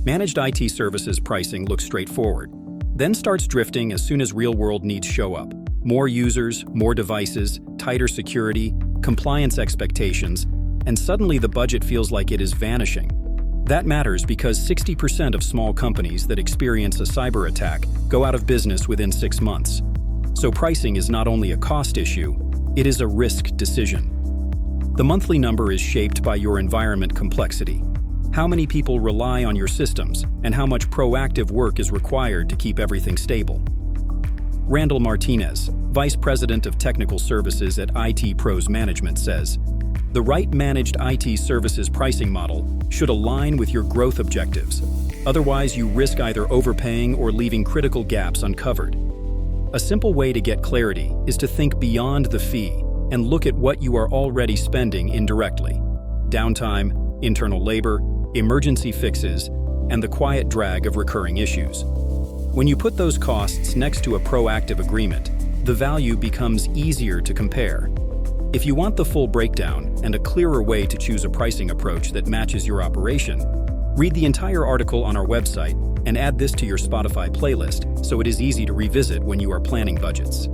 Managed IT services pricing looks straightforward, then starts drifting as soon as real-world needs show up. More users, more devices, tighter security, compliance expectations, and suddenly the budget feels like it is vanishing. That matters because 60% of small companies that experience a cyber attack go out of business within 6 months. So pricing is not only a cost issue, it is a risk decision. The monthly number is shaped by your environment complexity. How many people rely on your systems, and how much proactive work is required to keep everything stable. Randall Martinez, Vice President of Technical Services at IT Pros Management, says, "The right managed IT services pricing model should align with your growth objectives. Otherwise, you risk either overpaying or leaving critical gaps uncovered." A simple way to get clarity is to think beyond the fee and look at what you are already spending indirectly. Downtime, internal labor, emergency fixes, and the quiet drag of recurring issues. When you put those costs next to a proactive agreement, the value becomes easier to compare. If you want the full breakdown and a clearer way to choose a pricing approach that matches your operation, read the entire article on our website and add this to your Spotify playlist so it is easy to revisit when you are planning budgets.